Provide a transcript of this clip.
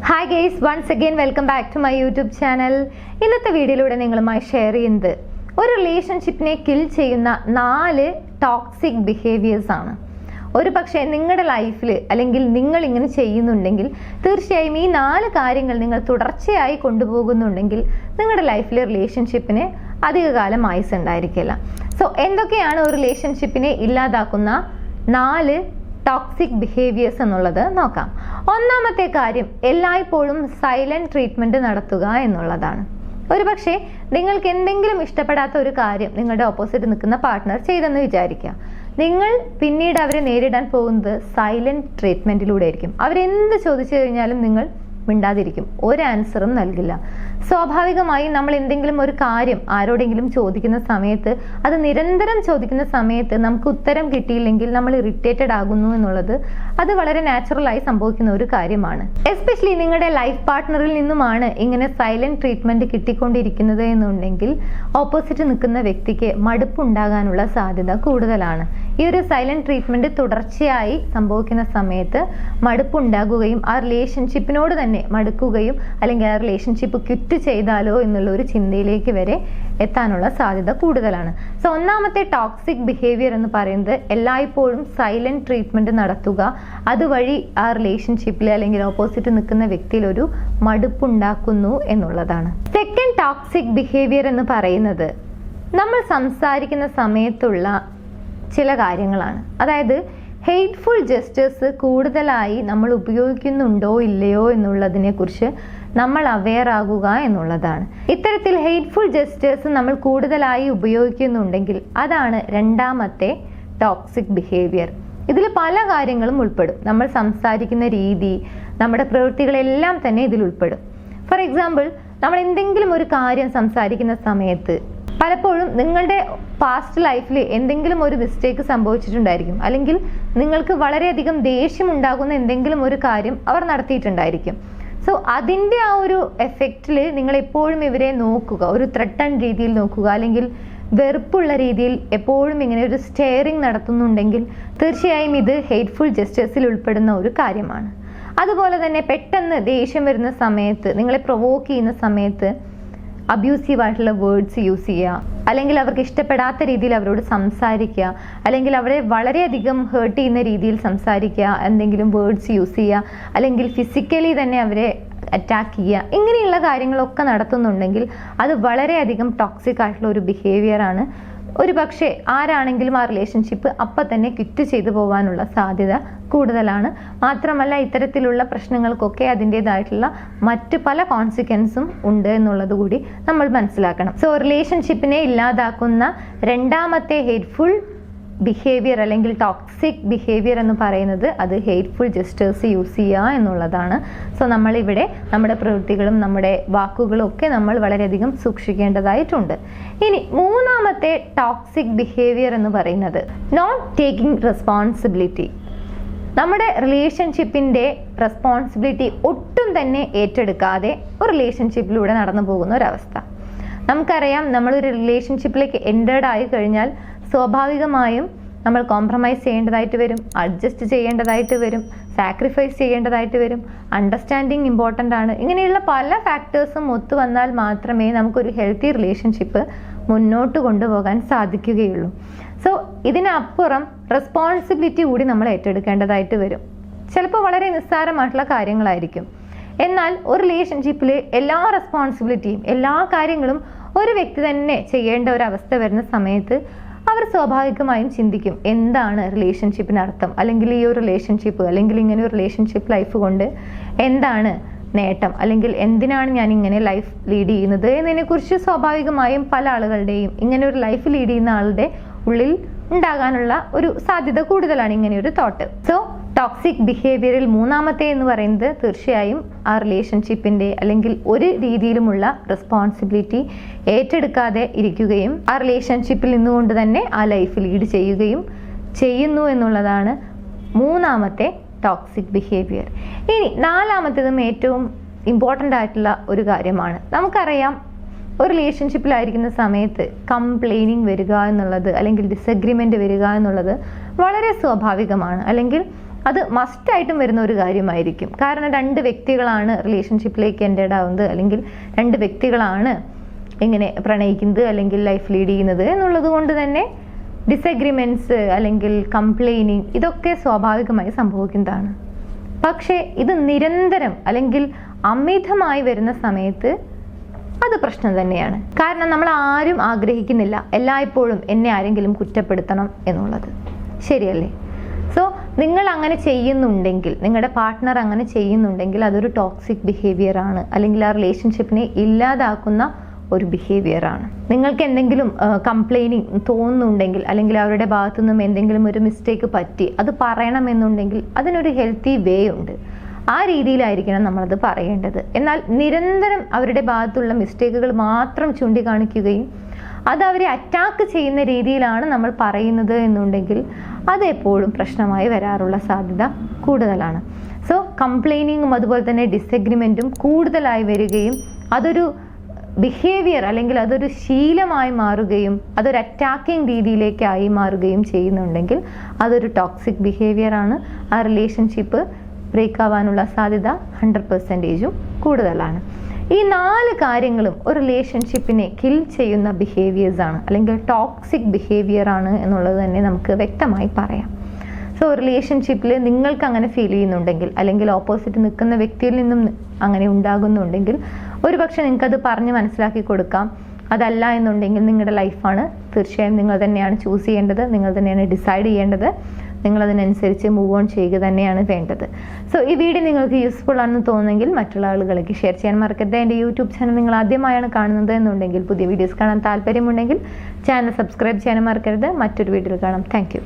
Hi guys, once again welcome back to my YouTube channel. ഇന്നത്തെ വീഡിയോയിലൂടെ നിങ്ങളുമായി share ചെയ്യുന്നത് ഒരു റിലേഷൻഷിപ്പിനെ കിൽ ചെയ്യുന്ന 4 ടോക്സിക് ബിഹേവിയേഴ്സ് ആണ്. ഒരു പക്ഷേ നിങ്ങളുടെ ലൈഫിൽ അല്ലെങ്കിൽ നിങ്ങൾ ഇങ്ങനെ ചെയ്യുന്നുണ്ടെങ്കിൽ തീർച്ചയായും ഈ 4 കാര്യങ്ങൾ നിങ്ങൾ തുടർച്ചയായി കൊണ്ടുപോകുന്നുണ്ടെങ്കിൽ നിങ്ങളുടെ ലൈഫിലെ റിലേഷൻഷിപ്പിന് അധികകാലം ആയുസ് ഉണ്ടായിരിക്കില്ല. സോ എന്തൊക്കെയാണ് ഒരു റിലേഷൻഷിപ്പിനെ ഇല്ലാതാക്കുന്ന 4 ടോക്സിക് ബിഹേവിയേഴ്സ് എന്നുള്ളത് നോക്കാം. ഒന്നാമത്തെ കാര്യം എല്ലായ്പ്പോഴും സൈലന്റ് ട്രീറ്റ്മെന്റ് നടത്തുക എന്നുള്ളതാണ്. ഒരുപക്ഷെ നിങ്ങൾക്ക് എന്തെങ്കിലും ഇഷ്ടപ്പെടാത്ത ഒരു കാര്യം നിങ്ങളുടെ ഓപ്പോസിറ്റ് നിൽക്കുന്ന പാർട്ട്ണർ ചെയ്തെന്ന് വിചാരിക്കുക. നിങ്ങൾ പിന്നീട് അവരെ നേരിടാൻ പോകുന്നത് സൈലന്റ് ട്രീറ്റ്മെന്റിലൂടെ ആയിരിക്കും. അവരെന്ത് ചോദിച്ചു കഴിഞ്ഞാലും നിങ്ങൾ മിണ്ടാതിരിക്കും, ഒരു ആൻസറും നൽകില്ല. സ്വാഭാവികമായി നമ്മൾ എന്തെങ്കിലും ഒരു കാര്യം ആരോടെങ്കിലും ചോദിക്കുന്ന സമയത്ത്, അത് നിരന്തരം ചോദിക്കുന്ന സമയത്ത് നമുക്ക് ഉത്തരം കിട്ടിയില്ലെങ്കിൽ നമ്മൾ ഇറിറ്റേറ്റഡ് ആകുന്നു എന്നുള്ളത് അത് വളരെ നാച്ചുറലായി സംഭവിക്കുന്ന ഒരു കാര്യമാണ്. എസ്പെഷ്യലി നിങ്ങളുടെ ലൈഫ് പാർട്ട്ണറിൽ നിന്നുമാണ് ഇങ്ങനെ സൈലന്റ് ട്രീറ്റ്മെന്റ് കിട്ടിക്കൊണ്ടിരിക്കുന്നത് എന്നുണ്ടെങ്കിൽ ഓപ്പോസിറ്റ് നിൽക്കുന്ന വ്യക്തിക്ക് മടുപ്പുണ്ടാകാനുള്ള സാധ്യത കൂടുതലാണ്. ഈ ഒരു സൈലന്റ് ട്രീറ്റ്മെന്റ് തുടർച്ചയായി സംഭവിക്കുന്ന സമയത്ത് മടുപ്പുണ്ടാകുകയും ആ റിലേഷൻഷിപ്പിനോട് തന്നെ മടുക്കുകയും അല്ലെങ്കിൽ ആ റിലേഷൻഷിപ്പ് ക്വിറ്റ് ചെയ്താലോ എന്നുള്ള ഒരു ചിന്തയിലേക്ക് വരെ എത്താനുള്ള സാധ്യത കൂടുതലാണ്. സോ ഒന്നാമത്തെ ടോക്സിക് ബിഹേവിയർ എന്ന് പറയുന്നത് എല്ലായ്പ്പോഴും സൈലന്റ് ട്രീറ്റ്മെന്റ് നടത്തുക, അതുവഴി ആ റിലേഷൻഷിപ്പിൽ അല്ലെങ്കിൽ ഓപ്പോസിറ്റ് നിൽക്കുന്ന വ്യക്തിയിൽ ഒരു മടുപ്പുണ്ടാക്കുന്നു എന്നുള്ളതാണ്. സെക്കൻഡ് ടോക്സിക് ബിഹേവിയർ എന്ന് പറയുന്നത് നമ്മൾ സംസാരിക്കുന്ന സമയത്തുള്ള ചില കാര്യങ്ങളാണ്. അതായത് ഹെയ്റ്റ്ഫുൾ ജെസ്റ്റേഴ്സ് കൂടുതലായി നമ്മൾ ഉപയോഗിക്കുന്നുണ്ടോ ഇല്ലയോ എന്നുള്ളതിനെ കുറിച്ച് നമ്മൾ അവെയർ ആകുക എന്നുള്ളതാണ്. ഇത്തരത്തിൽ ഹെയ്റ്റ്ഫുൾ ജെസ്റ്റേഴ്സ് നമ്മൾ കൂടുതലായി ഉപയോഗിക്കുന്നുണ്ടെങ്കിൽ അതാണ് രണ്ടാമത്തെ ടോക്സിക് ബിഹേവിയർ. ഇതിൽ പല കാര്യങ്ങളും ഉൾപ്പെടും. നമ്മൾ സംസാരിക്കുന്ന രീതി, നമ്മുടെ പ്രവൃത്തികളെല്ലാം തന്നെ ഇതിൽ ഉൾപ്പെടും. ഫോർ എക്സാമ്പിൾ, നമ്മൾ എന്തെങ്കിലും ഒരു കാര്യം സംസാരിക്കുന്ന സമയത്ത് പലപ്പോഴും നിങ്ങളുടെ പാസ്റ്റ് ലൈഫിൽ എന്തെങ്കിലും ഒരു മിസ്റ്റേക്ക് സംഭവിച്ചിട്ടുണ്ടായിരിക്കും, അല്ലെങ്കിൽ നിങ്ങൾക്ക് വളരെയധികം ദേഷ്യം ഉണ്ടാകുന്ന എന്തെങ്കിലും ഒരു കാര്യം അവർ നടത്തിയിട്ടുണ്ടായിരിക്കും. സോ അതിൻ്റെ ആ ഒരു എഫക്റ്റിൽ നിങ്ങൾ എപ്പോഴും ഇവരെ നോക്കുക, ഒരു ത്രട്ടൺ രീതിയിൽ നോക്കുക, അല്ലെങ്കിൽ വെറുപ്പുള്ള രീതിയിൽ എപ്പോഴും ഇങ്ങനെ ഒരു സ്റ്റെയറിങ് നടത്തുന്നുണ്ടെങ്കിൽ തീർച്ചയായും ഇത് ഹെയ്റ്റ്ഫുൾ ജെസ്റ്റേഴ്സിൽ ഉൾപ്പെടുന്ന ഒരു കാര്യമാണ്. അതുപോലെ തന്നെ പെട്ടെന്ന് ദേഷ്യം വരുന്ന സമയത്ത്, നിങ്ങളെ പ്രൊവോക്ക് ചെയ്യുന്ന സമയത്ത് അബ്യൂസീവ് ആയിട്ടുള്ള വേർഡ്സ് യൂസ് ചെയ്യുക, അല്ലെങ്കിൽ അവർക്ക് ഇഷ്ടപ്പെടാത്ത രീതിയിൽ അവരോട് സംസാരിക്കുക, അല്ലെങ്കിൽ അവരെ വളരെയധികം ഹേർട്ട് ചെയ്യുന്ന രീതിയിൽ സംസാരിക്കുക, എന്തെങ്കിലും വേർഡ്സ് യൂസ് ചെയ്യുക, അല്ലെങ്കിൽ ഫിസിക്കലി തന്നെ അവരെ അറ്റാക്ക് ചെയ്യുക, ഇങ്ങനെയുള്ള കാര്യങ്ങളൊക്കെ നടത്തുന്നുണ്ടെങ്കിൽ അത് വളരെയധികം ടോക്സിക് ആയിട്ടുള്ള ഒരു ബിഹേവിയർ ആണ്. ഒരു പക്ഷേ ആരാണെങ്കിലും ആ റിലേഷൻഷിപ്പ് അപ്പം തന്നെ ക്വിറ്റ് ചെയ്തു പോകാനുള്ള സാധ്യത കൂടുതലാണ്. മാത്രമല്ല ഇത്തരത്തിലുള്ള പ്രശ്നങ്ങൾക്കൊക്കെ അതിൻ്റെതായിട്ടുള്ള മറ്റ് പല കോൺസിക്വൻസും ഉണ്ട് എന്നുള്ളത് കൂടി നമ്മൾ മനസ്സിലാക്കണം. സോ റിലേഷൻഷിപ്പിനെ ഇല്ലാതാക്കുന്ന രണ്ടാമത്തെ ഹേറ്റ്ഫുൾ ബിഹേവിയർ അല്ലെങ്കിൽ ടോക്സിക് ബിഹേവിയർ എന്ന് പറയുന്നത് അത് ഹേറ്റ്ഫുൾ ജെസ്റ്റേഴ്സ് യൂസ് ചെയ്യുക എന്നുള്ളതാണ്. സോ നമ്മളിവിടെ നമ്മുടെ പ്രവൃത്തികളും നമ്മുടെ വാക്കുകളും ഒക്കെ നമ്മൾ വളരെയധികം സൂക്ഷിക്കേണ്ടതായിട്ടുണ്ട്. ഇനി മൂന്നാമത്തെ ടോക്സിക് ബിഹേവിയർ എന്ന് പറയുന്നത് നോട്ട് ടേക്കിംഗ് റെസ്പോൺസിബിലിറ്റി. നമ്മുടെ റിലേഷൻഷിപ്പിൻ്റെ റെസ്പോൺസിബിലിറ്റി ഒട്ടും തന്നെ ഏറ്റെടുക്കാതെ ഒരു റിലേഷൻഷിപ്പിലൂടെ നടന്നു പോകുന്ന ഒരവസ്ഥ. നമുക്കറിയാം, നമ്മളൊരു റിലേഷൻഷിപ്പിലേക്ക് എൻറ്റേർഡ് ആയി കഴിഞ്ഞാൽ സ്വാഭാവികമായും നമ്മൾ കോംപ്രമൈസ് ചെയ്യേണ്ടതായിട്ട് വരും, അഡ്ജസ്റ്റ് ചെയ്യേണ്ടതായിട്ട് വരും, സാക്രിഫൈസ് ചെയ്യേണ്ടതായിട്ട് വരും, അണ്ടർസ്റ്റാൻഡിങ് ഇമ്പോർട്ടൻ്റ് ആണ്. ഇങ്ങനെയുള്ള പല ഫാക്ടേഴ്സും ഒത്തു വന്നാൽ മാത്രമേ നമുക്കൊരു ഹെൽത്തി റിലേഷൻഷിപ്പ് മുന്നോട്ട് കൊണ്ടുപോകാൻ സാധിക്കുകയുള്ളൂ. സോ ഇതിനപ്പുറം റെസ്പോൺസിബിലിറ്റി കൂടി നമ്മൾ ഏറ്റെടുക്കേണ്ടതായിട്ട് വരും. ചിലപ്പോൾ വളരെ നിസ്സാരമായിട്ടുള്ള കാര്യങ്ങളായിരിക്കും. എന്നാൽ ഒരു റിലേഷൻഷിപ്പിൽ എല്ലാ റെസ്പോൺസിബിലിറ്റിയും എല്ലാ കാര്യങ്ങളും ഒരു വ്യക്തി തന്നെ ചെയ്യേണ്ട ഒരു അവസ്ഥ വരുന്ന സമയത്ത് അവർ സ്വാഭാവികമായും ചിന്തിക്കും, എന്താണ് റിലേഷൻഷിപ്പിന് അർത്ഥം, അല്ലെങ്കിൽ ഈ ഒരു റിലേഷൻഷിപ്പ് അല്ലെങ്കിൽ ഇങ്ങനെ ഒരു റിലേഷൻഷിപ്പ് ലൈഫ് കൊണ്ട് എന്താണ് നേട്ടം, അല്ലെങ്കിൽ എന്തിനാണ് ഞാൻ ഇങ്ങനെ ലൈഫ് ലീഡ് ചെയ്യുന്നത് എന്നതിനെക്കുറിച്ച് സ്വാഭാവികമായും പല ആളുകളുടെയും ഇങ്ങനെ ഒരു ലൈഫ് ലീഡ് ചെയ്യുന്ന ആളുടെ ഉള്ളിൽ ഉണ്ടാകാനുള്ള ഒരു സാധ്യത കൂടുതലാണ് ഇങ്ങനെ ഒരു തോട്ട്. സോ ടോക്സിക് ബിഹേവിയറിൽ മൂന്നാമത്തെ എന്ന് പറയുന്നത് തീർച്ചയായും ആ റിലേഷൻഷിപ്പിൻ്റെ അല്ലെങ്കിൽ ഒരു രീതിയിലുമുള്ള റെസ്പോൺസിബിലിറ്റി ഏറ്റെടുക്കാതെ ഇരിക്കുകയും ആ റിലേഷൻഷിപ്പിൽ നിന്നുകൊണ്ട് തന്നെ ആ ലൈഫ് ലീഡ് ചെയ്യുന്നു എന്നുള്ളതാണ് മൂന്നാമത്തെ ടോക്സിക് ബിഹേവിയർ. ഇനി നാലാമത്തേതും ഏറ്റവും ഇമ്പോർട്ടൻ്റ് ആയിട്ടുള്ള ഒരു കാര്യമാണ്. നമുക്കറിയാം, ഒരു റിലേഷൻഷിപ്പിലായിരിക്കുന്ന സമയത്ത് കംപ്ലൈനിങ് വരിക എന്നുള്ളത് അല്ലെങ്കിൽ ഡിസഗ്രിമെൻ്റ് വരിക എന്നുള്ളത് വളരെ സ്വാഭാവികമാണ്. അല്ലെങ്കിൽ അത് മസ്റ്റായിട്ടും വരുന്ന ഒരു കാര്യമായിരിക്കും. കാരണം 2 വ്യക്തികളാണ് റിലേഷൻഷിപ്പിലേക്ക് എൻ്റേഡ് ആവുന്നത്, അല്ലെങ്കിൽ 2 വ്യക്തികളാണ് ഇങ്ങനെ പ്രണയിക്കുന്നത് അല്ലെങ്കിൽ ലൈഫ് ലീഡ് ചെയ്യുന്നത് എന്നുള്ളത് കൊണ്ട് തന്നെ ഡിസഗ്രിമെൻറ്റ്സ് അല്ലെങ്കിൽ കംപ്ലൈനിങ് ഇതൊക്കെ സ്വാഭാവികമായി സംഭവിക്കുന്നതാണ്. പക്ഷേ ഇത് നിരന്തരം അല്ലെങ്കിൽ അമിതമായി വരുന്ന സമയത്ത് അത് പ്രശ്നം തന്നെയാണ്. കാരണം നമ്മൾ ആരും ആഗ്രഹിക്കുന്നില്ല എല്ലായ്പ്പോഴും എന്നെ ആരെങ്കിലും കുറ്റപ്പെടുത്തണം എന്നുള്ളത്, ശരിയല്ലേ? സോ നിങ്ങൾ അങ്ങനെ ചെയ്യുന്നുണ്ടെങ്കിൽ, നിങ്ങളുടെ പാർട്ട്ണർ അങ്ങനെ ചെയ്യുന്നുണ്ടെങ്കിൽ അതൊരു ടോക്സിക് ബിഹേവിയർ ആണ്, അല്ലെങ്കിൽ ആ റിലേഷൻഷിപ്പിനെ ഇല്ലാതാക്കുന്ന ഒരു ബിഹേവിയർ ആണ്. നിങ്ങൾക്ക് എന്തെങ്കിലും കംപ്ലൈനിങ് തോന്നുന്നുണ്ടെങ്കിൽ, അല്ലെങ്കിൽ അവരുടെ ഭാഗത്തു നിന്നും എന്തെങ്കിലും ഒരു മിസ്റ്റേക്ക് പറ്റി അത് പറയണമെന്നുണ്ടെങ്കിൽ അതിനൊരു ഹെൽത്തി വേ ഉണ്ട്. ആ രീതിയിലായിരിക്കണം നമ്മളത് പറയേണ്ടത്. എന്നാൽ നിരന്തരം അവരുടെ ഭാഗത്തുള്ള മിസ്റ്റേക്കുകൾ മാത്രം ചൂണ്ടിക്കാണിക്കുകയും അത് അവരെ അറ്റാക്ക് ചെയ്യുന്ന രീതിയിലാണ് നമ്മൾ പറയുന്നത് എന്നുണ്ടെങ്കിൽ അത് എപ്പോഴും പ്രശ്നമായി വരാറുള്ള സാധ്യത കൂടുതലാണ്. സോ കംപ്ലൈനിങ്ങും അതുപോലെ തന്നെ ഡിസഗ്രിമെൻറ്റും കൂടുതലായി വരികയും അതൊരു ബിഹേവിയർ അല്ലെങ്കിൽ അതൊരു ശീലമായി മാറുകയും അതൊരു അറ്റാക്കിംഗ് രീതിയിലേക്കായി മാറുകയും ചെയ്യുന്നുണ്ടെങ്കിൽ അതൊരു ടോക്സിക് ബിഹേവിയർ ആണ്. ആ റിലേഷൻഷിപ്പ് ബ്രേക്ക് ആവാനുള്ള സാധ്യത 100% കൂടുതലാണ്. ഈ 4 കാര്യങ്ങളും ഒരു റിലേഷൻഷിപ്പിനെ കിൽ ചെയ്യുന്ന ബിഹേവിയേഴ്സ് ആണ്, അല്ലെങ്കിൽ ടോക്സിക് ബിഹേവിയർ ആണ് എന്നുള്ളത് തന്നെ നമുക്ക് വ്യക്തമായി പറയാം. സോ റിലേഷൻഷിപ്പിൽ നിങ്ങൾക്ക് അങ്ങനെ ഫീൽ ചെയ്യുന്നുണ്ടെങ്കിൽ, അല്ലെങ്കിൽ ഓപ്പോസിറ്റ് നിൽക്കുന്ന വ്യക്തിയിൽ നിന്നും അങ്ങനെ ഉണ്ടാകുന്നുണ്ടെങ്കിൽ ഒരുപക്ഷെ നിങ്ങൾക്കത് പറഞ്ഞ് മനസ്സിലാക്കി കൊടുക്കാം. അതല്ല എന്നുണ്ടെങ്കിൽ നിങ്ങളുടെ ലൈഫാണ്, തീർച്ചയായും നിങ്ങൾ തന്നെയാണ് ചൂസ് ചെയ്യേണ്ടത്, നിങ്ങൾ തന്നെയാണ് ഡിസൈഡ് ചെയ്യേണ്ടത്, നിങ്ങളതിനനുസരിച്ച് മൂവ് ഓൺ ചെയ്യുക തന്നെയാണ് വേണ്ടത്. സോ ഈ വീഡിയോ നിങ്ങൾക്ക് യൂസ്ഫുൾ ആണെന്ന് തോന്നുന്നെങ്കിൽ മറ്റുള്ള ആളുകളിലേക്ക് ഷെയർ ചെയ്യാൻ മറക്കരുത്. എൻ്റെ യൂട്യൂബ് ചാനൽ നിങ്ങൾ ആദ്യമായാണ് കാണുന്നത് എന്നുണ്ടെങ്കിൽ, പുതിയ വീഡിയോസ് കാണാൻ താല്പര്യമുണ്ടെങ്കിൽ ചാനൽ സബ്സ്ക്രൈബ് ചെയ്യാനും മറക്കരുത്. മറ്റൊരു വീഡിയോയിൽ കാണാം. Thank you.